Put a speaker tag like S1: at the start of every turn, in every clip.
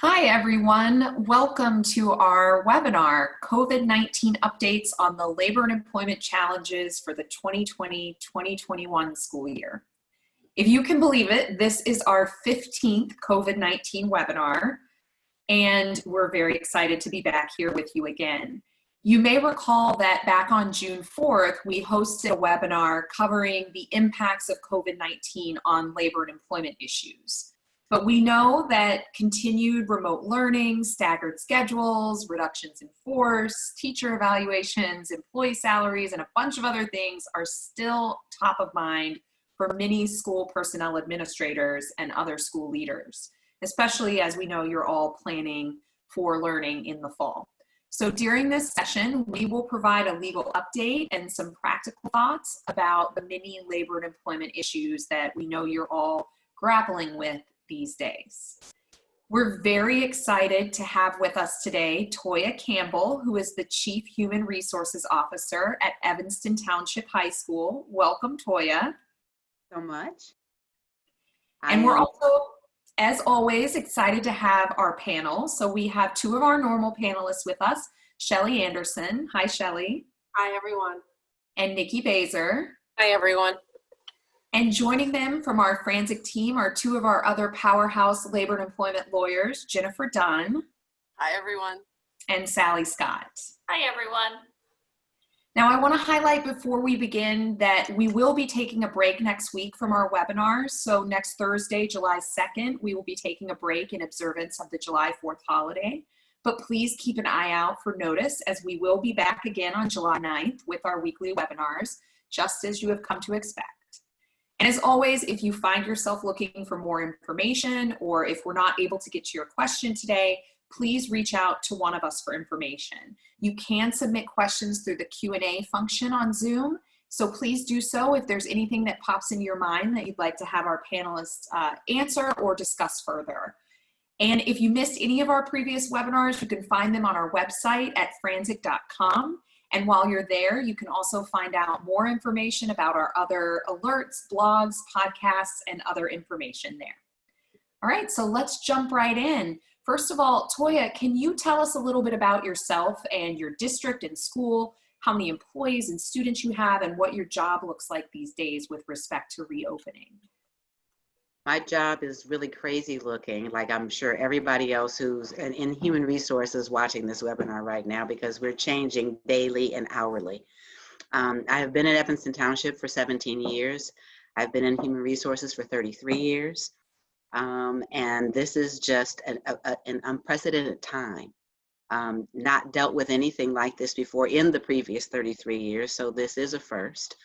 S1: Hi, everyone. Welcome to our webinar, COVID-19 Updates on the Labor and Employment Challenges for the 2020-2021 school year. If you can believe it, this is our 15th COVID-19 webinar, and we're very excited to be back here with you again. You may recall that back on June 4th, we hosted a webinar covering the impacts of COVID-19 on labor and employment issues. But we know that continued remote learning, staggered schedules, reductions in force, teacher evaluations, employee salaries, and a bunch of other things are still top of mind for many school personnel administrators and other school leaders, especially as we know you're all planning for learning in the fall. So during this session, we will provide a legal update and some practical thoughts about the many labor and employment issues that we know you're all grappling with these days. We're very excited to have with us today Toya Campbell, who is the Chief Human Resources Officer at Evanston Township High School. Welcome, Toya.
S2: So much.
S1: And we're also, as always, excited to have our panel. So we have two of our normal panelists with us, Shelli Anderson. Hi, Shelli.
S3: Hi, everyone.
S1: And Nicki Bazer.
S3: Hi, everyone.
S1: And joining them from our Franczek team are two of our other powerhouse labor and employment lawyers, Jennifer Dunn.
S3: Hi, everyone.
S1: And Sally Scott.
S4: Hi, everyone.
S1: Now, I want to highlight before we begin that we will be taking a break next week from our webinars. So next Thursday, July 2nd, we will be taking a break in observance of the July 4th holiday. But please keep an eye out for notice, as we will be back again on July 9th with our weekly webinars, just as you have come to expect. And as always, if you find yourself looking for more information, or if we're not able to get to your question today, please reach out to one of us for information. You can submit questions through the Q&A function on Zoom, so please do so if there's anything that pops in your mind that you'd like to have our panelists answer or discuss further. And if you missed any of our previous webinars, you can find them on our website at franczek.com. And while you're there, you can also find out more information about our other alerts, blogs, podcasts, and other information there. All right, so let's jump right in. First of all, Toya, can you tell us a little bit about yourself and your district and school, how many employees and students you have, and what your job looks like these days with respect to reopening?
S2: My job is really crazy looking, like I'm sure everybody else who's in human resources watching this webinar right now, because we're changing daily and hourly. I have been at Evanston Township for 17 years. I've been in human resources for 33 years. And this is just an unprecedented time. Not dealt with anything like this before in the previous 33 years, so this is a first.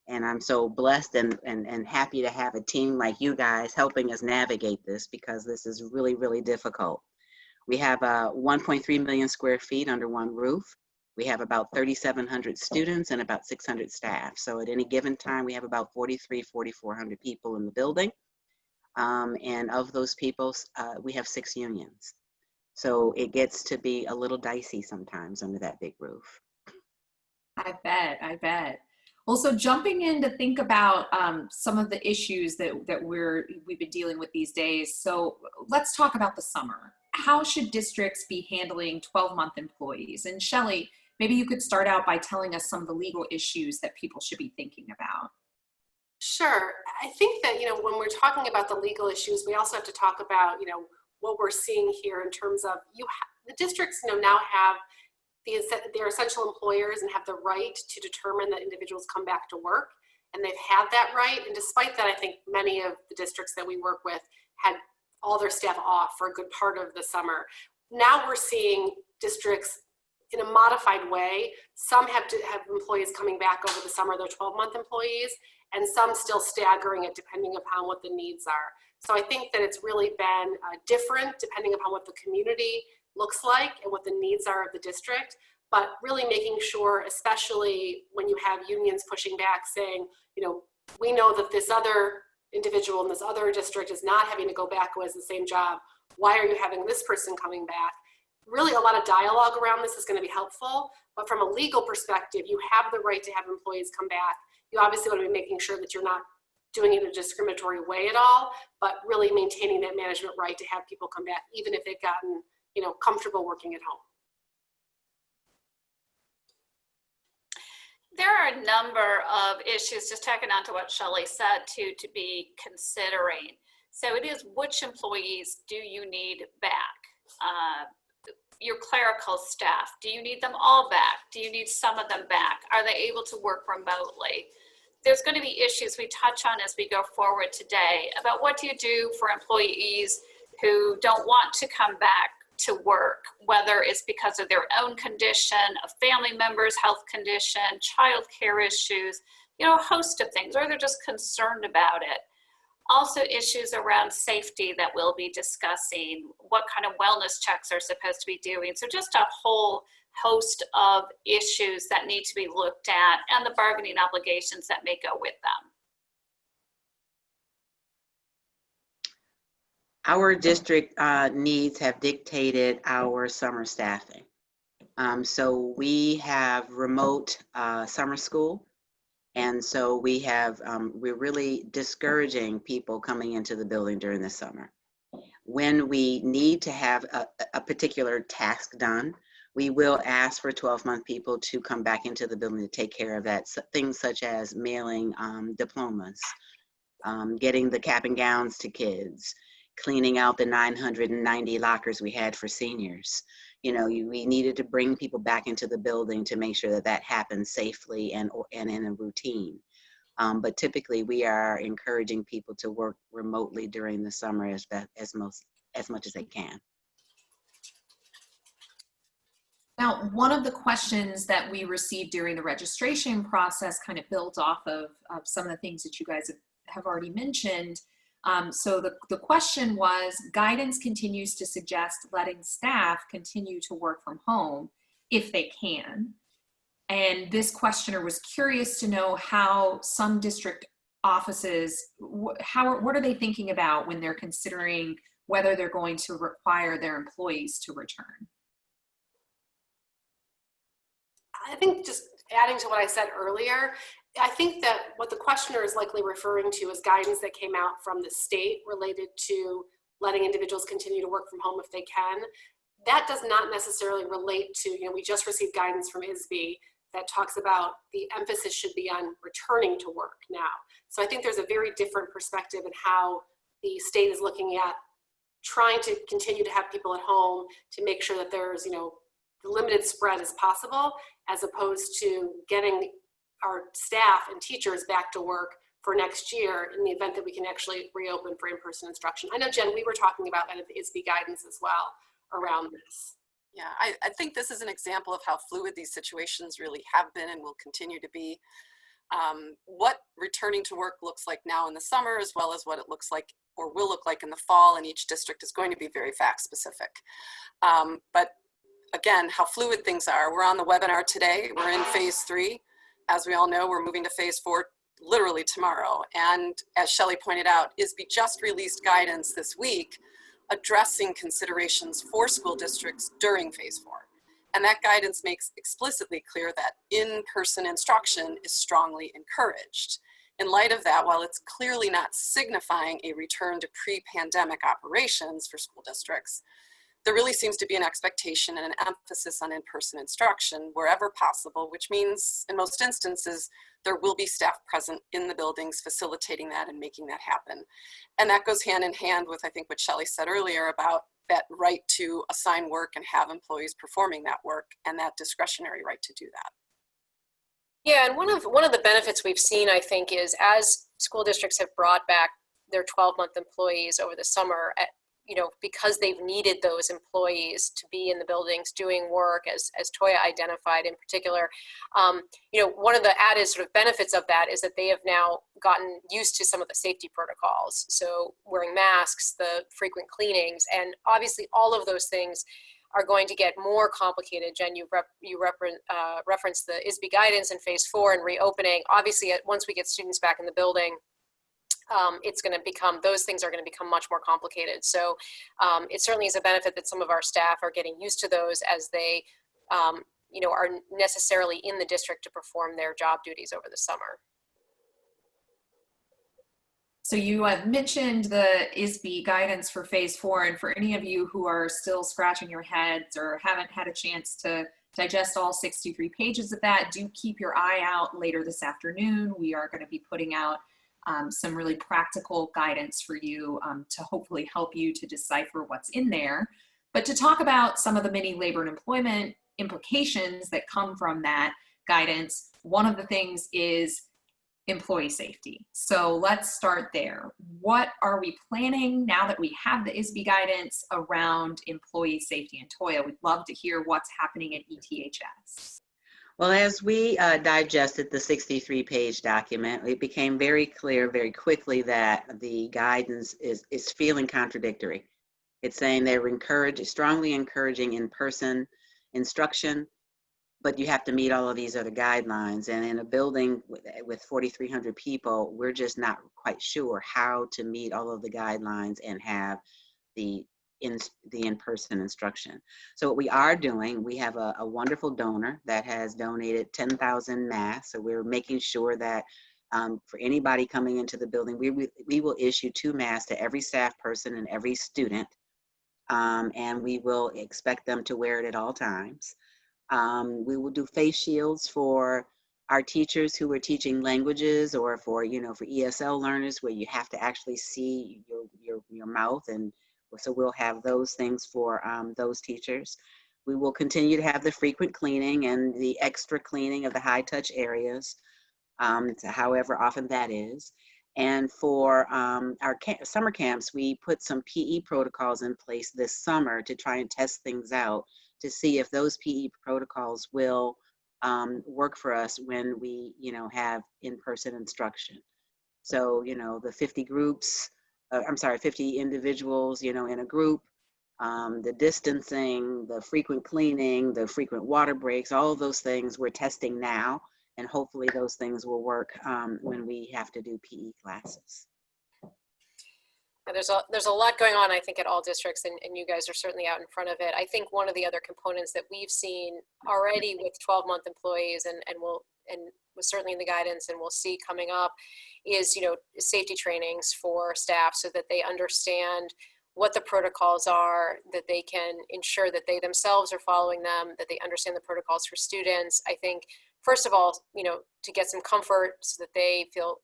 S2: And I'm so blessed and happy to have a team like you guys helping us navigate this, because this is really, really difficult. We have 1.3 million square feet under one roof. We have about 3,700 students and about 600 staff. So at any given time, we have about 4,400 people in the building. And of those people, we have 6 unions. So it gets to be a little dicey sometimes under that big roof.
S1: I bet. Well, so jumping in to think about some of the issues that we've been dealing with these days. So let's talk about the summer. How should districts be handling 12-month employees? And Shelli, maybe you could start out by telling us some of the legal issues that people should be thinking about.
S3: Sure. I think that, when we're talking about the legal issues, we also have to talk about, what we're seeing here in terms of the districts, now have they're essential employers and have the right to determine that individuals come back to work, and they've had that right. And despite that, I think many of the districts that we work with had all their staff off for a good part of the summer. Now we're seeing districts in a modified way. Some have employees coming back over the summer, their 12-month employees, and some still staggering it depending upon what the needs are. So I think that it's really been different depending upon what the community looks like and what the needs are of the district, but really making sure, especially when you have unions pushing back saying, we know that this other individual in this other district is not having to go back who has the same job. Why are you having this person coming back? Really a lot of dialogue around this is going to be helpful, but from a legal perspective, you have the right to have employees come back. You obviously want to be making sure that you're not doing it in a discriminatory way at all, but really maintaining that management right to have people come back, even if they've gotten, you know, comfortable working at home.
S4: There are a number of issues, just tacking on to what Shelli said, to be considering. So it is, which employees do you need back? Your clerical staff, do you need them all back? Do you need some of them back? Are they able to work remotely? There's going to be issues we touch on as we go forward today about what do you do for employees who don't want to come back to work, whether it's because of their own condition, a family member's health condition, childcare issues, you know, a host of things, or they're just concerned about it. Also issues around safety that we'll be discussing, what kind of wellness checks are supposed to be doing. So just a whole host of issues that need to be looked at and the bargaining obligations that may go with them.
S2: Our district needs have dictated our summer staffing. So we have remote summer school. And so we have, we're really discouraging people coming into the building during the summer. When we need to have a particular task done, we will ask for 12-month people to come back into the building to take care of that. So things such as mailing diplomas, getting the cap and gowns to kids, cleaning out the 990 lockers we had for seniors. You know, we needed to bring people back into the building to make sure that that happens safely and in a routine. But typically we are encouraging people to work remotely during the summer as much as they can.
S1: Now, one of the questions that we received during the registration process kind of built off of some of the things that you guys have already mentioned. So the question was, guidance continues to suggest letting staff continue to work from home if they can. And this questioner was curious to know how some district offices, what are they thinking about when they're considering whether they're going to require their employees to return?
S3: I think just adding to what I said earlier, I think that what the questioner is likely referring to is guidance that came out from the state related to letting individuals continue to work from home if they can. That does not necessarily relate to, you know, we just received guidance from ISB that talks about the emphasis should be on returning to work now. So I think there's a very different perspective in how the state is looking at trying to continue to have people at home to make sure that there's, you know, the limited spread as possible, as opposed to getting our staff and teachers back to work for next year in the event that we can actually reopen for in-person instruction. I know, Jen, we were talking about kind of the ISB guidance as well around this.
S5: Yeah, I think this is an example of how fluid these situations really have been and will continue to be. What returning to work looks like now in the summer, as well as what it looks like or will look like in the fall in each district, is going to be very fact specific. But again, how fluid things are. We're on the webinar today. We're in phase 3. As we all know, we're moving to phase 4 literally tomorrow. And as Shelli pointed out, ISB just released guidance this week addressing considerations for school districts during phase 4. And that guidance makes explicitly clear that in-person instruction is strongly encouraged. In light of that, while it's clearly not signifying a return to pre-pandemic operations for school districts, there really seems to be an expectation and an emphasis on in-person instruction wherever possible, which means in most instances, there will be staff present in the buildings facilitating that and making that happen. And that goes hand in hand with, I think, what Shelli said earlier about that right to assign work and have employees performing that work and that discretionary right to do that.
S6: Yeah, and one of the benefits we've seen, I think, is as school districts have brought back their 12-month employees over the summer, you know, because they've needed those employees to be in the buildings doing work, as Toya identified in particular. You know, one of the added sort of benefits of that is that they have now gotten used to some of the safety protocols. So wearing masks, the frequent cleanings, and obviously all of those things are going to get more complicated. Jen, you referenced the ISB guidance in phase 4 and reopening. Obviously, once we get students back in the building, it's going to become, those things are going to become much more complicated. So it certainly is a benefit that some of our staff are getting used to those as they, you know, are necessarily in the district to perform their job duties over the summer.
S1: So you have mentioned the ISB guidance for phase 4, and for any of you who are still scratching your heads or haven't had a chance to digest all 63 pages of that, do keep your eye out later this afternoon. We are going to be putting out some really practical guidance for you to hopefully help you to decipher what's in there. But to talk about some of the many labor and employment implications that come from that guidance, one of the things is employee safety. So let's start there. What are we planning now that we have the ISB guidance around employee safety? And Toya, we'd love to hear what's happening at ETHS.
S2: Well, as we digested the 63-page document, it became very clear very quickly that the guidance is feeling contradictory. It's saying they're strongly encouraging in-person instruction, but you have to meet all of these other guidelines. And in a building with 4,300 people, we're just not quite sure how to meet all of the guidelines and have the in-person instruction. So what we are doing, we have a wonderful donor that has donated 10,000 masks. So we're making sure that for anybody coming into the building, we will issue 2 masks to every staff person and every student. And we will expect them to wear it at all times. We will do face shields for our teachers who are teaching languages, or for ESL learners where you have to actually see your mouth, and so we'll have those things for those teachers. We will continue to have the frequent cleaning and the extra cleaning of the high touch areas, however often that is. And for our summer camps, we put some PE protocols in place this summer to try and test things out to see if those PE protocols will work for us when we, have in-person instruction. So, the 50 groups, 50 individuals, in a group, the distancing, the frequent cleaning, the frequent water breaks, all of those things we're testing now. And hopefully those things will work when we have to do PE classes.
S6: There's a lot going on, I think, at all districts, and you guys are certainly out in front of it. I think one of the other components that we've seen already with 12-month employees and was certainly in the guidance and we'll see coming up is, safety trainings for staff so that they understand what the protocols are, that they can ensure that they themselves are following them, that they understand the protocols for students. I think, first of all, to get some comfort so that they feel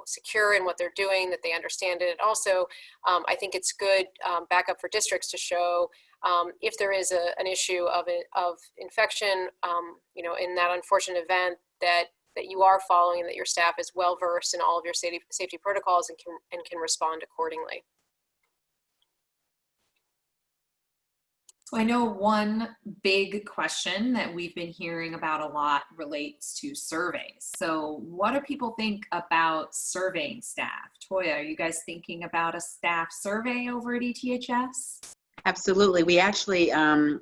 S6: secure in what they're doing, that they understand it. And also, I think it's good backup for districts to show if there is an issue of infection, in that unfortunate event that you are following and that your staff is well versed in all of your safety protocols and can respond accordingly.
S1: So I know one big question that we've been hearing about a lot relates to surveys. So what do people think about surveying staff? Toya, are you guys thinking about a staff survey over at ETHS?
S2: Absolutely. We actually,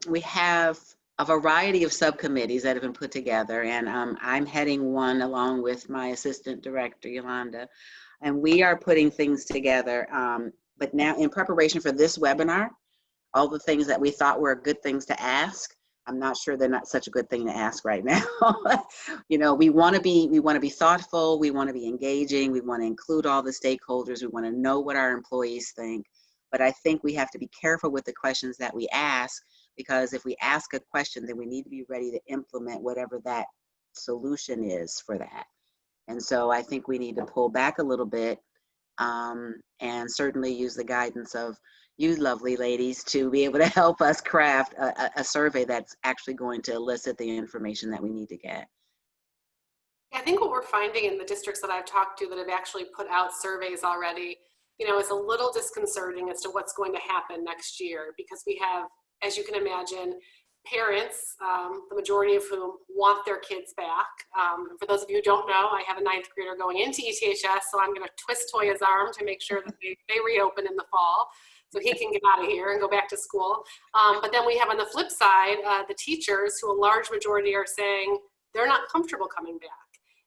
S2: we have a variety of subcommittees that have been put together, and I'm heading one along with my assistant director, Yolanda, and we are putting things together. But now in preparation for this webinar, all the things that we thought were good things to ask, I'm not sure they're not such a good thing to ask right now. We want to be thoughtful, we want to be engaging, we want to include all the stakeholders, we want to know what our employees think. But I think we have to be careful with the questions that we ask, because if we ask a question, then we need to be ready to implement whatever that solution is for that. And so I think we need to pull back a little bit and certainly use the guidance of you lovely ladies to be able to help us craft a survey that's actually going to elicit the information that we need to get.
S3: I think what we're finding in the districts that I've talked to that have actually put out surveys already, is a little disconcerting as to what's going to happen next year, because we have, as you can imagine, parents, the majority of whom want their kids back. For those of you who don't know, I have a 9th grader going into ETHS, so I'm going to twist Toya's arm to make sure that they reopen in the fall, so he can get out of here and go back to school. But then we have on the flip side, the teachers, who a large majority are saying they're not comfortable coming back.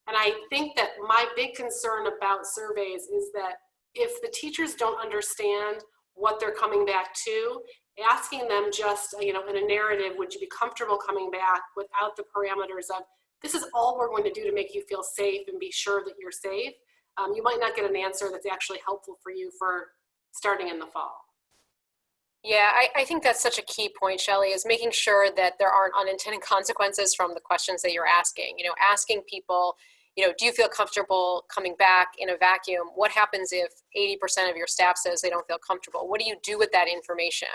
S3: And I think that my big concern about surveys is that if the teachers don't understand what they're coming back to, asking them just, in a narrative, would you be comfortable coming back, without the parameters of, this is all we're going to do to make you feel safe and be sure that you're safe, you might not get an answer that's actually helpful for you for starting in the fall.
S6: Yeah, I think that's such a key point, Shelli, is making sure that there aren't unintended consequences from the questions that you're asking. You know, asking people, you know, do you feel comfortable coming back in a vacuum? What happens if 80% of your staff says they don't feel comfortable? What do you do with that information?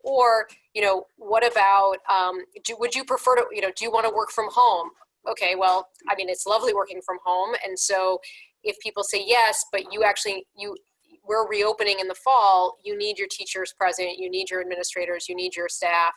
S6: Or, you know, what about, would you prefer to, you know, do you want to work from home? Okay, well, I mean, it's lovely working from home. And so if people say yes, but we're reopening in the fall, you need your teachers present, you need your administrators, you need your staff.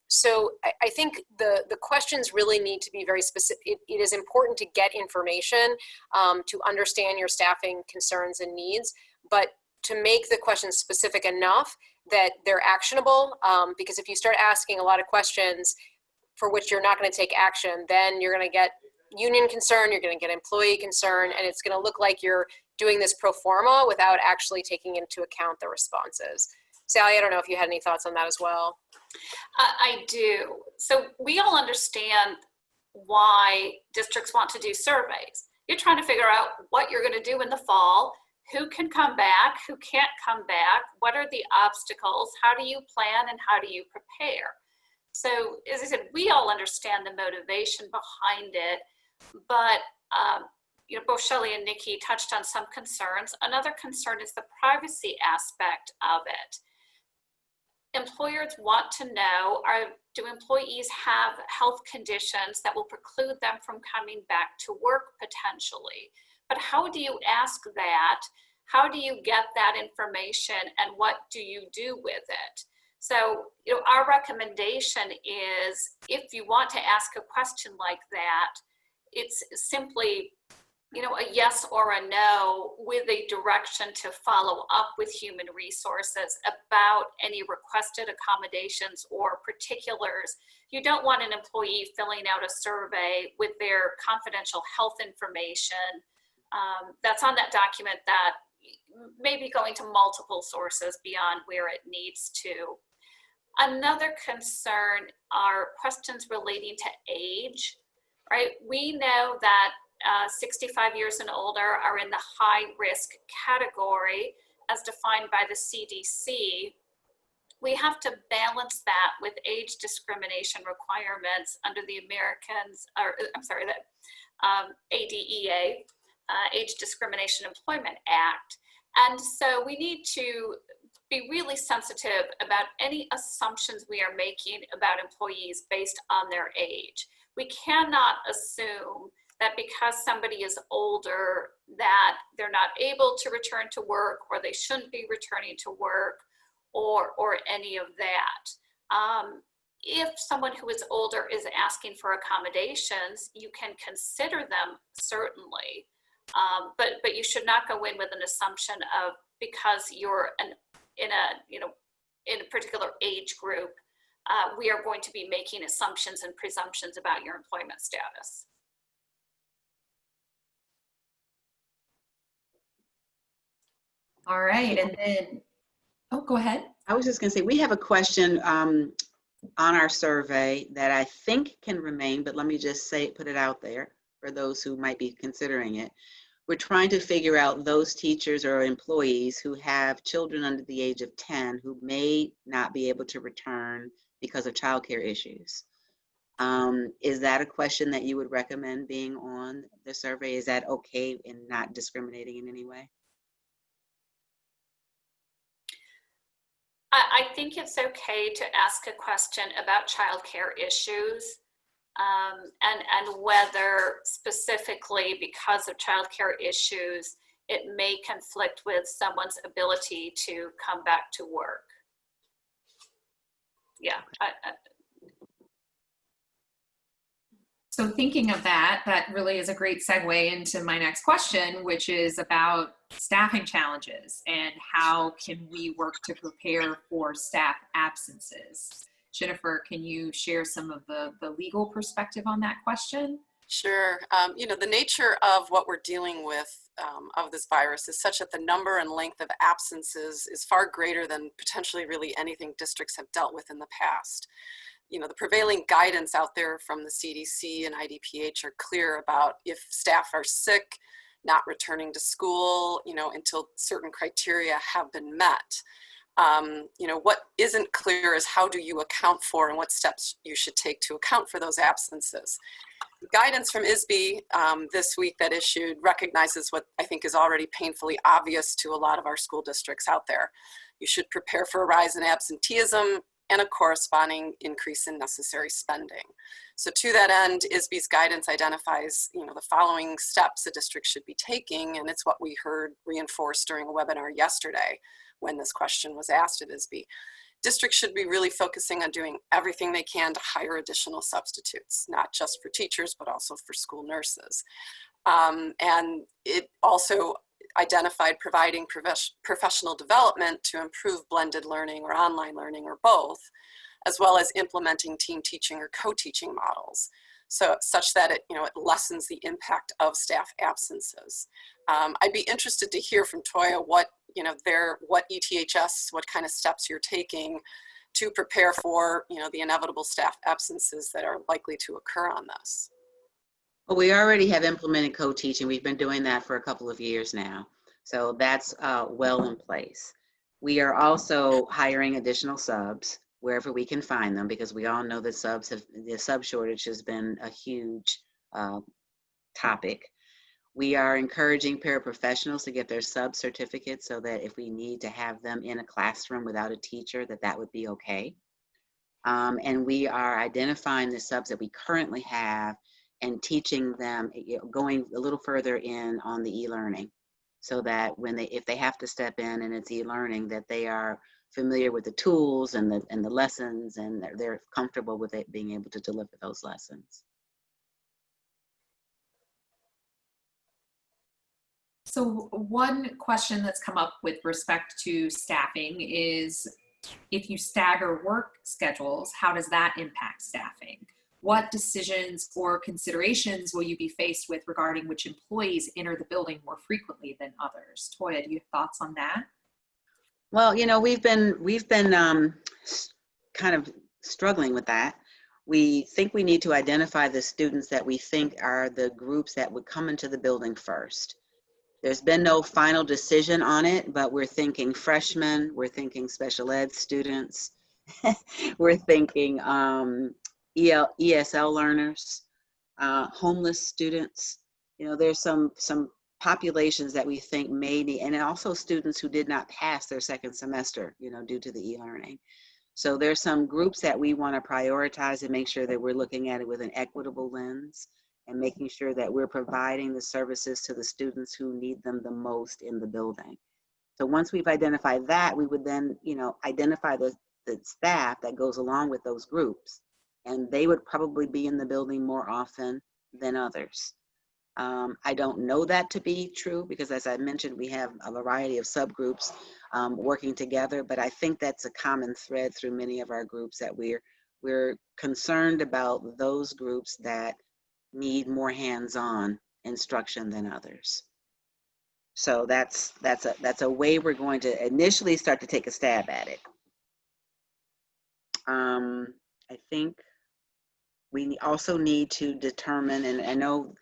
S6: So I think the questions really need to be very specific. It is important to get information to understand your staffing concerns and needs, but to make the questions specific enough that they're actionable. Because if you start asking a lot of questions for which you're not going to take action, then you're going to get union concern, you're going to get employee concern, and it's going to look like you're doing this pro forma without actually taking into account the responses. Sally, I don't know if you had any thoughts on that as well.
S4: I do. So we all understand why districts want to do surveys. You're trying to figure out what you're going to do in the fall, who can come back, who can't come back, what are the obstacles, how do you plan, and how do you prepare? So as I said, we all understand the motivation behind it, but you know, both Shelli and Nicki touched on some concerns. Another concern is the privacy aspect of it. Employers want to know, do employees have health conditions that will preclude them from coming back to work potentially? But how do you ask that? How do you get that information, and what do you do with it? So, you know, our recommendation is, if you want to ask a question like that, it's simply, you know, a yes or a no with a direction to follow up with human resources about any requested accommodations or particulars. You don't want an employee filling out a survey with their confidential health information that's on that document that may be going to multiple sources beyond where it needs to. Another concern are questions relating to age, right? We know that 65 years and older are in the high risk category as defined by the CDC. We have to balance that with age discrimination requirements under the ADEA, Age Discrimination Employment Act. And so we need to be really sensitive about any assumptions we are making about employees based on their age. We cannot assume that because somebody is older that they're not able to return to work, or they shouldn't be returning to work, or any of that. If someone who is older is asking for accommodations, you can consider them, certainly, but you should not go in with an assumption of, because you're in a particular age group, we are going to be making assumptions and presumptions about your employment status.
S1: All right, and then, oh, go ahead.
S2: I was just going to say, we have a question on our survey that I think can remain, but let me just put it out there for those who might be considering it. We're trying to figure out those teachers or employees who have children under the age of 10 who may not be able to return because of childcare issues. Is that a question that you would recommend being on the survey? Is that okay and not discriminating in any way?
S4: I think it's okay to ask a question about childcare issues, and whether specifically because of childcare issues, it may conflict with someone's ability to come back to work. Yeah.
S1: So thinking of that, that really is a great segue into my next question, which is about staffing challenges and how can we work to prepare for staff absences. Jennifer, can you share some of the legal perspective on that question?
S5: Sure. You know, the nature of what we're dealing with of this virus is such that the number and length of absences is far greater than potentially really anything districts have dealt with in the past. You know, the prevailing guidance out there from the CDC and IDPH are clear about if staff are sick, not returning to school, until certain criteria have been met. What isn't clear is how do you account for and what steps you should take to account for those absences. Guidance from ISB this week that issued recognizes what I think is already painfully obvious to a lot of our school districts out there. You should prepare for a rise in absenteeism and a corresponding increase in necessary spending. So to that end, ISB's guidance identifies the following steps a district should be taking, and it's what we heard reinforced during a webinar yesterday when this question was asked at ISB. Districts should be really focusing on doing everything they can to hire additional substitutes, not just for teachers, but also for school nurses. And it also identified providing professional development to improve blended learning or online learning or both, as well as implementing team teaching or co-teaching models, so such that it lessens the impact of staff absences. I'd be interested to hear from Toya what ETHS, what kind of steps you're taking to prepare for the inevitable staff absences that are likely to occur on this.
S2: Well, we already have implemented co-teaching. We've been doing that for a couple of years now. So that's well in place. We are also hiring additional subs wherever we can find them, because we all know that the sub shortage has been a huge topic. We are encouraging paraprofessionals to get their sub certificates so that if we need to have them in a classroom without a teacher, that would be okay. And we are identifying the subs that we currently have and teaching them, going a little further in on the e-learning, so that if they have to step in and it's e-learning, that they are familiar with the tools and the lessons, and they're comfortable with it, being able to deliver those lessons.
S1: So one question that's come up with respect to staffing is, if you stagger work schedules, how does that impact staffing? What decisions or considerations will you be faced with regarding which employees enter the building more frequently than others? Toya, do you have thoughts on that?
S2: Well, we've been kind of struggling with that. We think we need to identify the students that we think are the groups that would come into the building first. There's been no final decision on it, but we're thinking freshmen, we're thinking special ed students, we're thinking ESL learners, homeless students. There's some populations that we think may need, and also students who did not pass their second semester, due to the e-learning. So there's some groups that we want to prioritize and make sure that we're looking at it with an equitable lens and making sure that we're providing the services to the students who need them the most in the building. So once we've identified that, we would then, identify the staff that goes along with those groups, and they would probably be in the building more often than others. I don't know that to be true, because as I mentioned, we have a variety of subgroups working together, but I think that's a common thread through many of our groups, that we're concerned about those groups that need more hands-on instruction than others. So that's a way we're going to initially start to take a stab at it. I think we also need to determine, and I know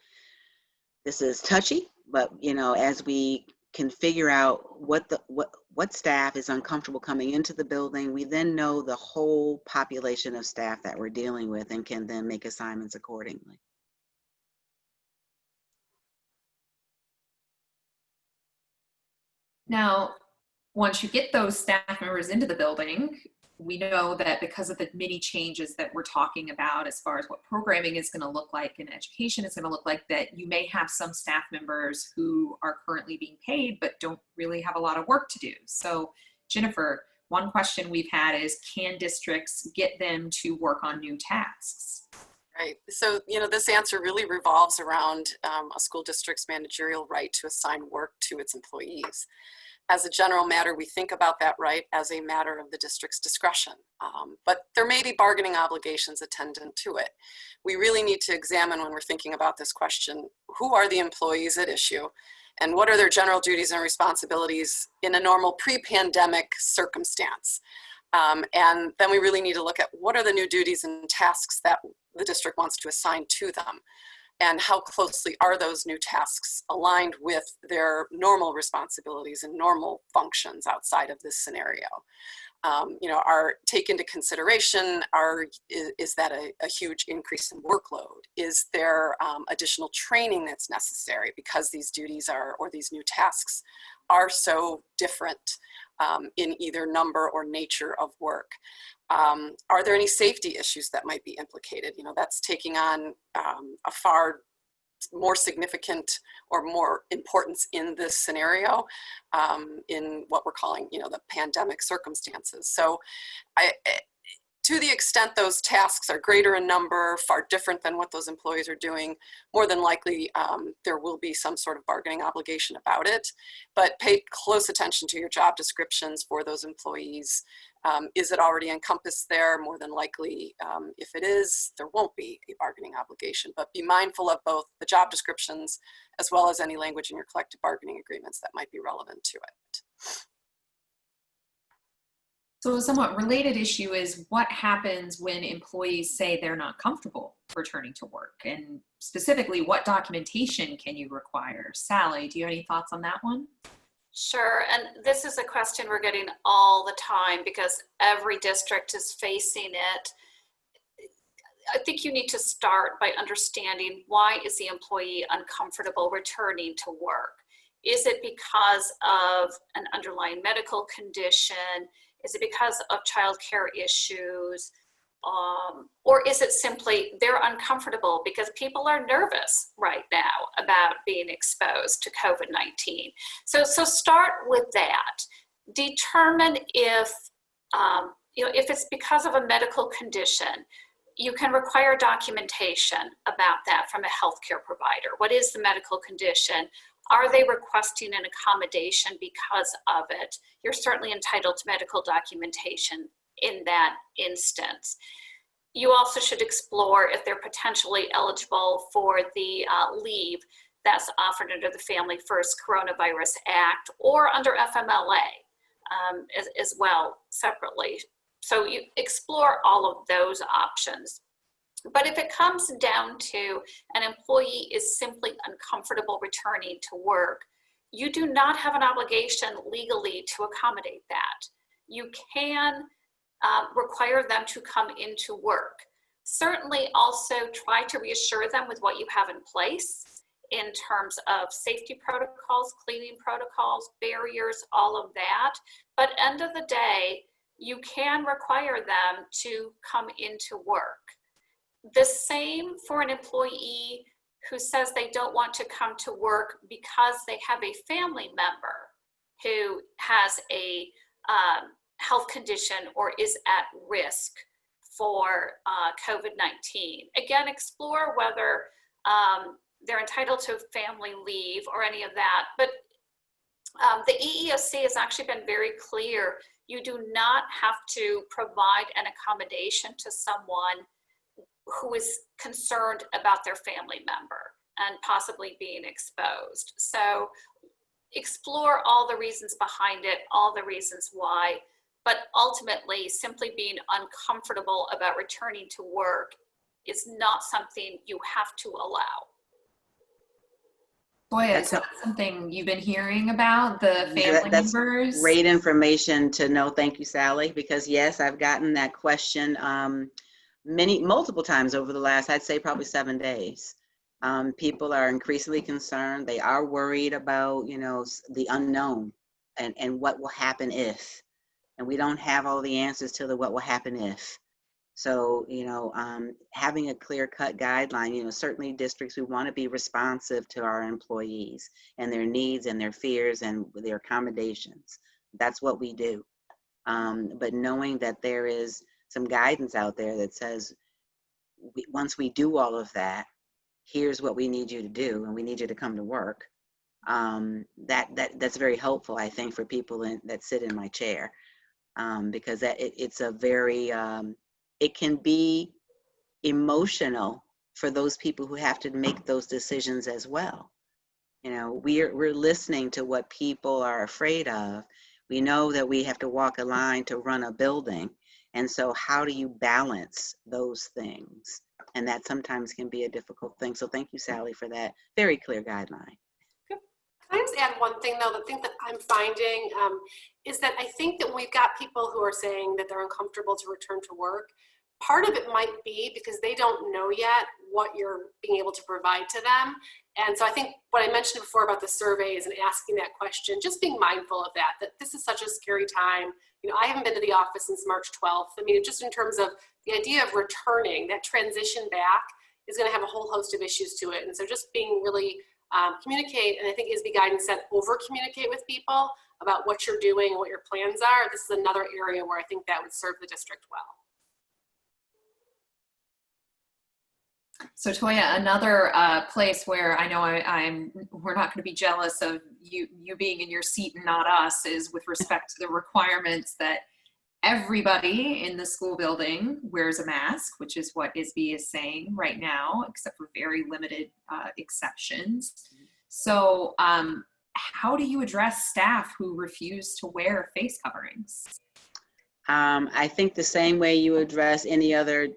S2: this is touchy, but as we can figure out what staff is uncomfortable coming into the building, we then know the whole population of staff that we're dealing with and can then make assignments accordingly.
S1: Now, once you get those staff members into the building, we know that because of the many changes that we're talking about as far as what programming is going to look like and education is going to look like, that you may have some staff members who are currently being paid but don't really have a lot of work to do. So Jennifer, one question we've had is, can districts get them to work on new tasks?
S5: Right. So, this answer really revolves around a school district's managerial right to assign work to its employees. As a general matter, we think about that right as a matter of the district's discretion, but there may be bargaining obligations attendant to it. We really need to examine, when we're thinking about this question, who are the employees at issue and what are their general duties and responsibilities in a normal pre-pandemic circumstance. And then we really need to look at what are the new duties and tasks that the district wants to assign to them. and how closely are those new tasks aligned with their normal responsibilities and normal functions outside of this scenario. Are take into consideration, is that a huge increase in workload? Is there additional training that's necessary because these duties or these new tasks are so different in either number or nature of work? Are there any safety issues that might be implicated? That's taking on a far more significant or more importance in this scenario, in what we're calling, the pandemic circumstances. So to the extent those tasks are greater in number, far different than what those employees are doing, more than likely there will be some sort of bargaining obligation about it. But pay close attention to your job descriptions for those employees. Is it already encompassed there? More than likely, if it is, there won't be a bargaining obligation. But be mindful of both the job descriptions as well as any language in your collective bargaining agreements that might be relevant to it.
S1: So a somewhat related issue is what happens when employees say they're not comfortable returning to work, and specifically what documentation can you require? Sally, do you have any thoughts on that one?
S4: Sure, and this is a question we're getting all the time because every district is facing it. I think you need to start by understanding, why is the employee uncomfortable returning to work? Is it because of an underlying medical condition? Is it because of childcare issues? Or is it simply they're uncomfortable because people are nervous right now about being exposed to COVID-19? So start with that. Determine if it's because of a medical condition. You can require documentation about that from a healthcare provider. What is the medical condition? Are they requesting an accommodation because of it? You're certainly entitled to medical documentation in that instance. You also should explore if they're potentially eligible for the leave that's offered under the Family First Coronavirus Act or under FMLA as well, separately. So you explore all of those options. But if it comes down to an employee is simply uncomfortable returning to work, you do not have an obligation legally to accommodate that. You can require them to come into work. Certainly also try to reassure them with what you have in place in terms of safety protocols, cleaning protocols, barriers, all of that. But end of the day, you can require them to come into work. The same for an employee who says they don't want to come to work because they have a family member who has a health condition or is at risk for COVID-19. Again, explore whether they're entitled to family leave or any of that. But the EEOC has actually been very clear. You do not have to provide an accommodation to someone who is concerned about their family member and possibly being exposed. So explore all the reasons behind it, all the reasons why, but ultimately simply being uncomfortable about returning to work is not something you have to allow.
S1: Toya, is that something you've been hearing about, the family members?
S2: Great information to know. Thank you, Sally, because yes, I've gotten that question multiple times over the last, I'd say probably 7 days. People are increasingly concerned. They are worried about, the unknown and what will happen if. And we don't have all the answers to the what will happen if. So, having a clear-cut guideline, certainly districts, we want to be responsive to our employees and their needs and their fears and their accommodations. That's what we do. But knowing that there is some guidance out there that says, once we do all of that, here's what we need you to do, and we need you to come to work. That's very helpful, I think, for people that sit in my chair, because it's a very, it can be emotional for those people who have to make those decisions as well. We're listening to what people are afraid of. We know that we have to walk a line to run a building. And so how do you balance those things? And that sometimes can be a difficult thing. So thank you, Sally, for that very clear guideline.
S3: Can I just add one thing though? The thing that I'm finding is that I think that we've got people who are saying that they're uncomfortable to return to work. Part of it might be because they don't know yet what you're being able to provide to them. And so I think what I mentioned before about the surveys and asking that question, just being mindful of that this is such a scary time. You know, I haven't been to the office since March 12th. I mean, just in terms of the idea of returning, that transition back is going to have a whole host of issues to it. And so just being really communicate, and I think ISB guidance said over communicate with people about what you're doing and what your plans are. This is another area where I think that would serve the district well.
S1: So Toya, another place where I know we're not going to be jealous of you being in your seat and not us is with respect to the requirements that everybody in the school building wears a mask, which is what ISB is saying right now, except for very limited exceptions. So how do you address staff who refuse to wear face coverings?
S2: I think the same way you address any other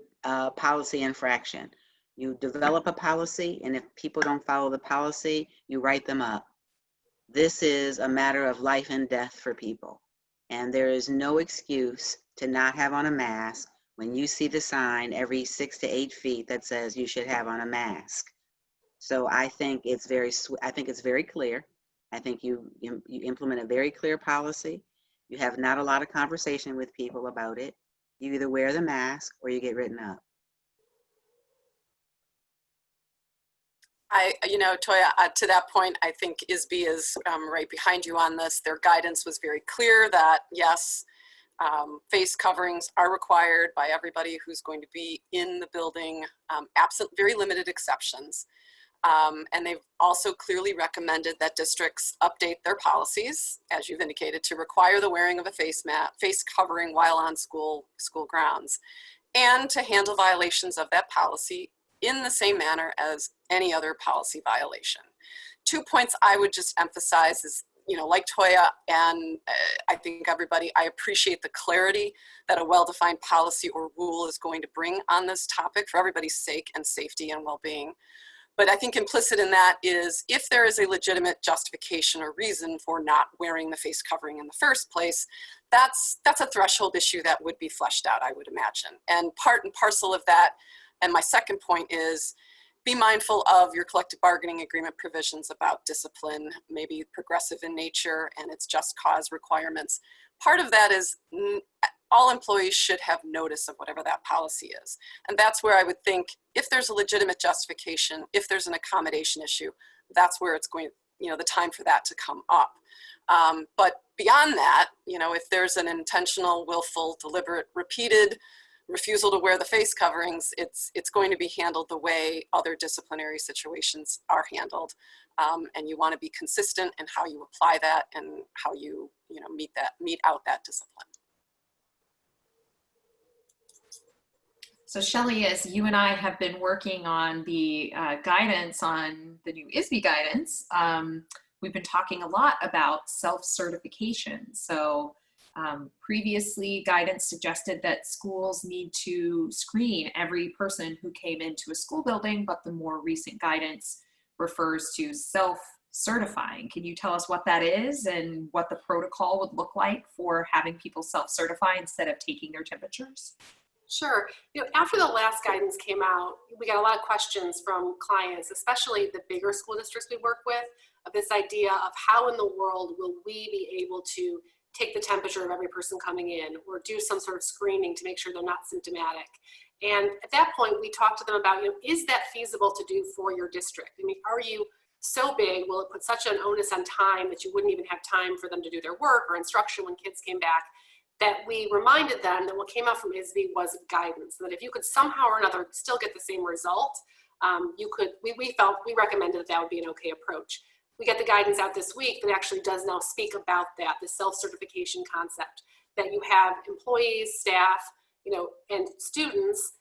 S2: policy infraction. You develop a policy, and if people don't follow the policy, you write them up. This is a matter of life and death for people. And there is no excuse to not have on a mask when you see the sign every 6 to 8 feet that says you should have on a mask. So I think it's very clear. I think you implement a very clear policy. You have not a lot of conversation with people about it. You either wear the mask or you get written up.
S5: Toya, to that point, I think ISB is right behind you on this. Their guidance was very clear that yes, face coverings are required by everybody who's going to be in the building, absent very limited exceptions. And they've also clearly recommended that districts update their policies, as you've indicated, to require the wearing of a face covering while on school grounds, and to handle violations of that policy in the same manner as any other policy violation. 2 points I would just emphasize is, like Toya and I think everybody, I appreciate the clarity that a well-defined policy or rule is going to bring on this topic for everybody's sake and safety and well-being. But I think implicit in that is if there is a legitimate justification or reason for not wearing the face covering in the first place, that's a threshold issue that would be fleshed out, I would imagine. And part and parcel of that, and my second point is, be mindful of your collective bargaining agreement provisions about discipline, maybe progressive in nature, and its just cause requirements. Part of that is all employees should have notice of whatever that policy is. And that's where I would think if there's a legitimate justification, if there's an accommodation issue, that's where it's going, the time for that to come up. But beyond that, if there's an intentional, willful, deliberate, repeated refusal to wear the face coverings, it's going to be handled the way other disciplinary situations are handled. And you want to be consistent in how you apply that and how you, mete out that discipline.
S1: So Shelli, as you and I have been working on the guidance on the new ISB guidance, we've been talking a lot about self-certification. So previously, guidance suggested that schools need to screen every person who came into a school building, but the more recent guidance refers to self-certifying. Can you tell us what that is and what the protocol would look like for having people self-certify instead of taking their temperatures?
S3: Sure. After the last guidance came out, we got a lot of questions from clients, especially the bigger school districts we work with, of this idea of how in the world will we be able to take the temperature of every person coming in or do some sort of screening to make sure they're not symptomatic. And at that point, we talked to them about, is that feasible to do for your district? I mean, are you so big, will it put such an onus on time that you wouldn't even have time for them to do their work or instruction when kids came back? That we reminded them that what came out from ISB was guidance, that if you could somehow or another still get the same result, we recommended that would be an okay approach. We get the guidance out this week that actually does now speak about that, the self-certification concept, that you have employees, staff, and students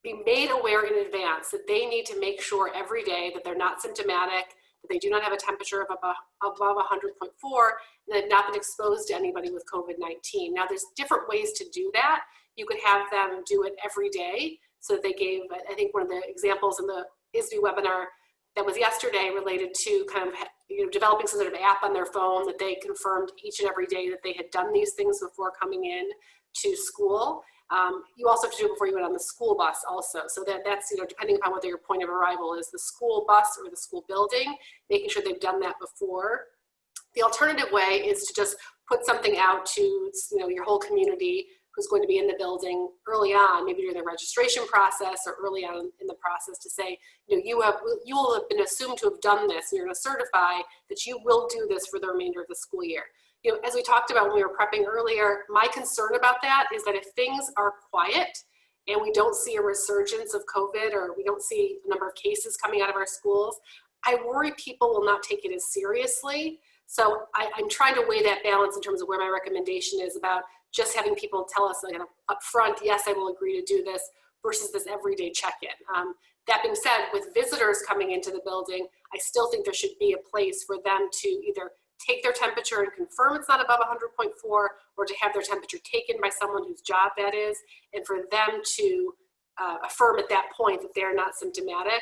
S3: be made aware in advance that they need to make sure every day that they're not symptomatic, that they do not have a temperature of above 100.4, and they've not been exposed to anybody with COVID-19. Now, there's different ways to do that. you could have them do it every day. So they gave, I think one of the examples in the ISB webinar that was yesterday related to kind of, developing some sort of app on their phone that they confirmed each and every day that they had done these things before coming in to school. You also have to do it before you went on the school bus also. So that's, depending upon whether your point of arrival is the school bus or the school building, making sure they've done that before. The alternative way is to just put something out to, your whole community who's going to be in the building early on, maybe during the registration process or early on in the process, to say, you will have been assumed to have done this, and you're going to certify that you will do this for the remainder of the school year. As we talked about when we were prepping earlier, my concern about that is that if things are quiet and we don't see a resurgence of COVID, or we don't see a number of cases coming out of our schools, I worry people will not take it as seriously. So I'm trying to weigh that balance in terms of where my recommendation is about just having people tell us up front, yes, I will agree to do this, versus this everyday check-in. That being said, with visitors coming into the building, I still think there should be a place for them to either take their temperature and confirm it's not above 100.4, or to have their temperature taken by someone whose job that is, and for them to affirm at that point that they're not symptomatic,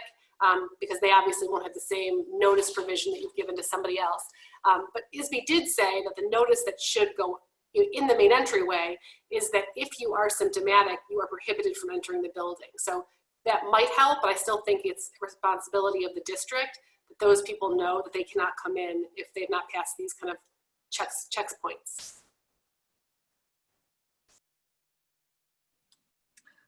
S3: because they obviously won't have the same notice provision that you've given to somebody else. But ISB did say that the notice that should go in the main entryway is that if you are symptomatic, you are prohibited from entering the building. So that might help, but I still think it's the responsibility of the district that those people know that they cannot come in if they've not passed these kind of checkpoints.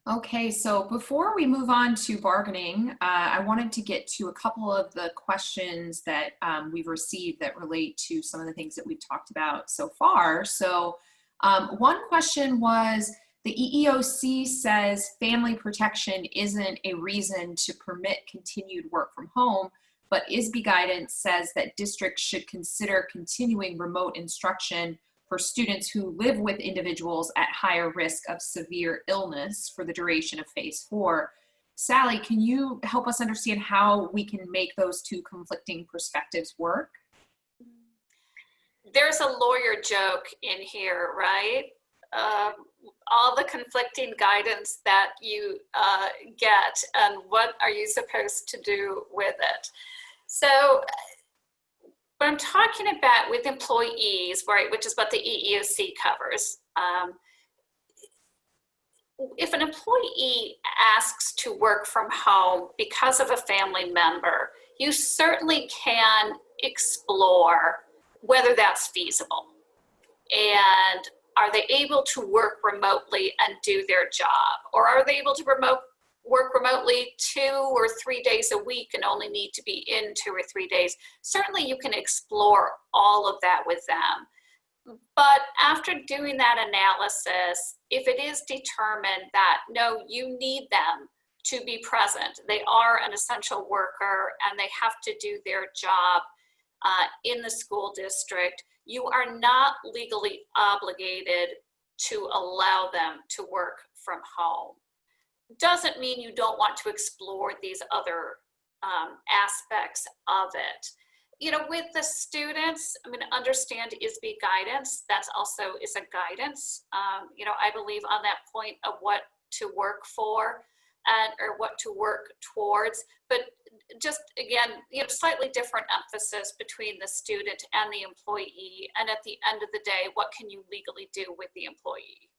S1: Okay, so before we move on to bargaining, I wanted to get to a couple of the questions that we've received that relate to some of the things that we've talked about so far. So one question was, the EEOC says family protection isn't a reason to permit continued work from home, but ISB guidance says that districts should consider continuing remote instruction for students who live with individuals at higher risk of severe illness for the duration of phase 4. Sally, can you help us understand how we can make those two conflicting perspectives work?
S4: There's a lawyer joke in here, right? All the conflicting guidance that you get, and what are you supposed to do with it? So what I'm talking about with employees, right, which is what the EEOC covers, if an employee asks to work from home because of a family member, you certainly can explore whether that's feasible. And are they able to work remotely and do their job? Or are they able to work remotely 2 or 3 days a week and only need to be in 2 or 3 days? Certainly you can explore all of that with them. But after doing that analysis, if it is determined that no, you need them to be present, they are an essential worker and they have to do their job in the school district, you are not legally obligated to allow them to work from home. Doesn't mean you don't want to explore these other aspects of it. With the students, understand ISB guidance. That's also is a guidance. I believe on that point of what to work for or what to work towards, but just again, slightly different emphasis between the student and the employee. And at the end of the day, what can you legally do with the employee?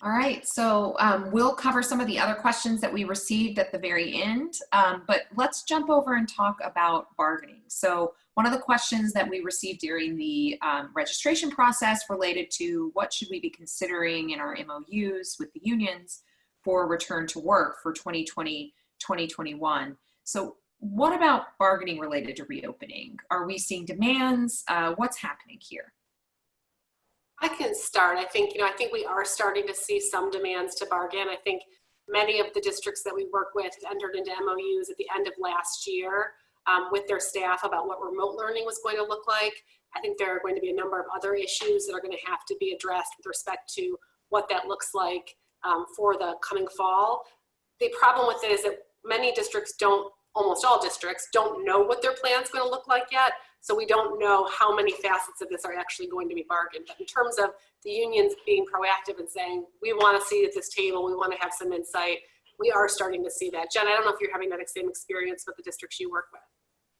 S1: All right, so we'll cover some of the other questions that we received at the very end, but let's jump over and talk about bargaining. So one of the questions that we received during the registration process related to what should we be considering in our MOUs with the unions for return to work for 2020, 2021. So what about bargaining related to reopening? Are we seeing demands? What's happening here?
S3: I can start. I think we are starting to see some demands to bargain. I think many of the districts that we work with entered into MOUs at the end of last year with their staff about what remote learning was going to look like. I think there are going to be a number of other issues that are going to have to be addressed with respect to what that looks like for the coming fall. The problem with it is that many districts almost all districts don't know what their plan's going to look like yet. So we don't know how many facets of this are actually going to be bargained. But in terms of the unions being proactive and saying, we want to see at this table, we want to have some insight, we are starting to see that. Jen, I don't know if you're having that same experience with the districts you work with.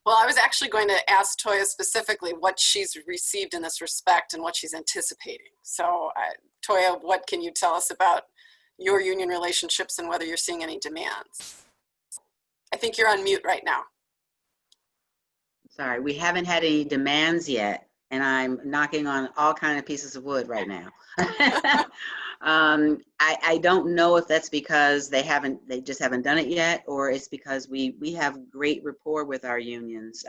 S5: Well, I was actually going to ask Toya specifically what she's received in this respect and what she's anticipating. So Toya, what can you tell us about your union relationships and whether you're seeing any demands? I think you're on mute right now.
S2: Sorry, we haven't had any demands yet, and I'm knocking on all kinds of pieces of wood right now. I don't know if that's because they just haven't done it yet, or it's because we have great rapport with our unions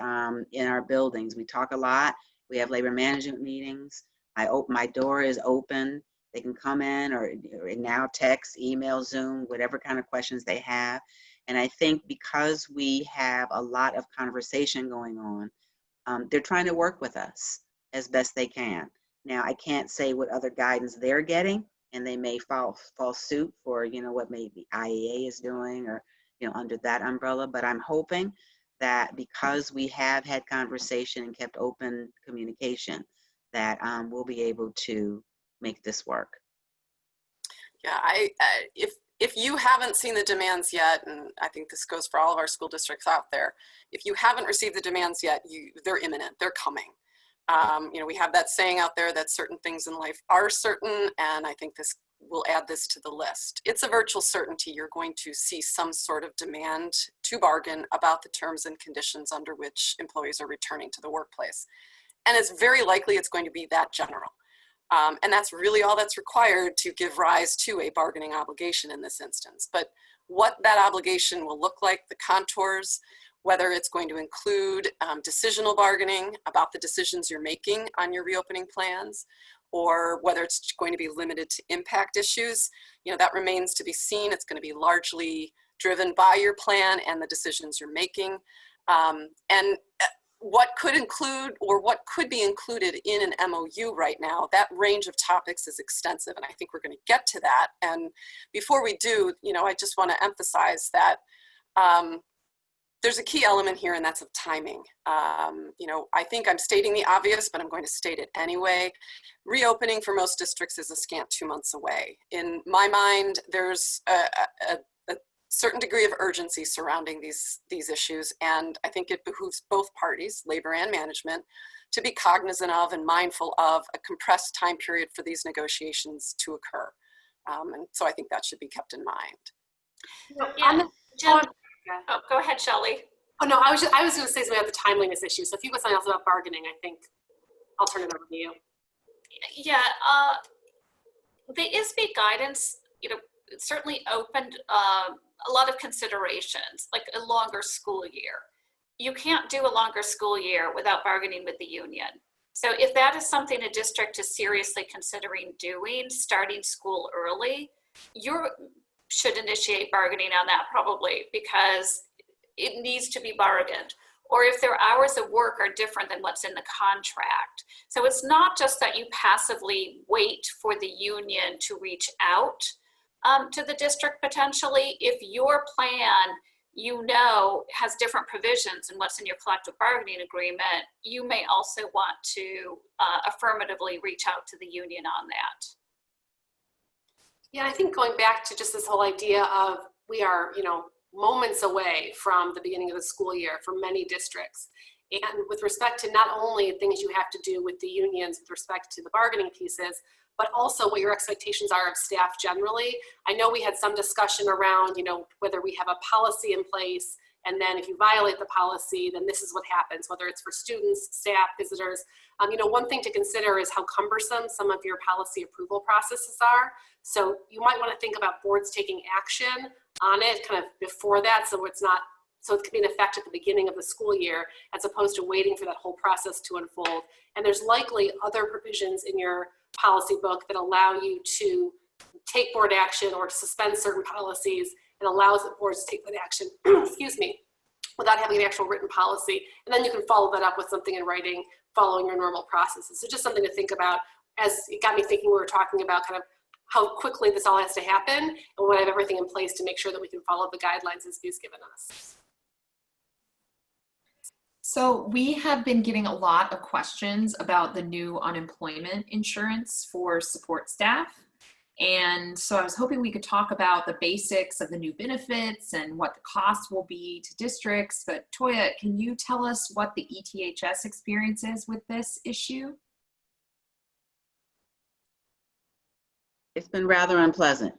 S2: in our buildings. We talk a lot. We have labor management meetings. My door is open. They can come in or now text, email, Zoom, whatever kind of questions they have. And I think because we have a lot of conversation going on, they're trying to work with us as best they can. Now, I can't say what other guidance they're getting, and they may fall suit for, what maybe IEA is doing or, under that umbrella. But I'm hoping that because we have had conversation and kept open communication, that we'll be able to make this work.
S5: Yeah, if you haven't seen the demands yet, and I think this goes for all of our school districts out there, if you haven't received the demands yet, they're imminent, they're coming. We have that saying out there that certain things in life are certain, and I think this will add this to the list. It's a virtual certainty you're going to see some sort of demand to bargain about the terms and conditions under which employees are returning to the workplace. And it's very likely it's going to be that general. And that's really all that's required to give rise to a bargaining obligation in this instance. But what that obligation will look like, the contours, whether it's going to include decisional bargaining about the decisions you're making on your reopening plans, or whether it's going to be limited to impact issues, that remains to be seen. It's going to be largely driven by your plan and the decisions you're making. And what could include or what could be included in an MOU right now, that range of topics is extensive, and I think we're going to get to that. And before we do, I just want to emphasize that there's a key element here, and that's of timing. I think I'm stating the obvious, but I'm going to state it anyway. Reopening for most districts is a scant 2 months away. In my mind, there's a certain degree of urgency surrounding these issues, and I think it behooves both parties, labor and management, to be cognizant of and mindful of a compressed time period for these negotiations to occur. And so I think that should be kept in mind.
S4: Yeah, Jen, go ahead, Shelli.
S3: Oh no, I was going to say something about the timeliness issue. So if you have something else about bargaining, I think I'll turn it over to you.
S4: Yeah, the ISB guidance, it certainly opened a lot of considerations, like a longer school year. You can't do a longer school year without bargaining with the union. So if that is something a district is seriously considering doing, starting school early, you should initiate bargaining on that probably, because it needs to be bargained. Or if their hours of work are different than what's in the contract. So it's not just that you passively wait for the union to reach out to the district potentially. If your plan, has different provisions than what's in your collective bargaining agreement, you may also want to affirmatively reach out to the union on that.
S3: Yeah, I think going back to just this whole idea of we are, moments away from the beginning of the school year for many districts. And with respect to not only things you have to do with the unions with respect to the bargaining pieces, but also what your expectations are of staff generally. I know we had some discussion around, whether we have a policy in place, and then if you violate the policy, then this is what happens, whether it's for students, staff, visitors. One thing to consider is how cumbersome some of your policy approval processes are. So you might want to think about boards taking action on it kind of before that, so it can be in effect at the beginning of the school year, as opposed to waiting for that whole process to unfold. And there's likely other provisions in your policy book that allow you to take board action or to suspend certain policies, and allows the boards to take that action, excuse me, without having an actual written policy. And then you can follow that up with something in writing following your normal processes. So just something to think about, as it got me thinking we were talking about kind of how quickly this all has to happen, and when I have everything in place to make sure that we can follow the guidelines ISB's given us.
S1: So we have been getting a lot of questions about the new unemployment insurance for support staff. And so I was hoping we could talk about the basics of the new benefits and what the cost will be to districts. But Toya, can you tell us what the ETHS experience is with this issue?
S2: It's been rather unpleasant.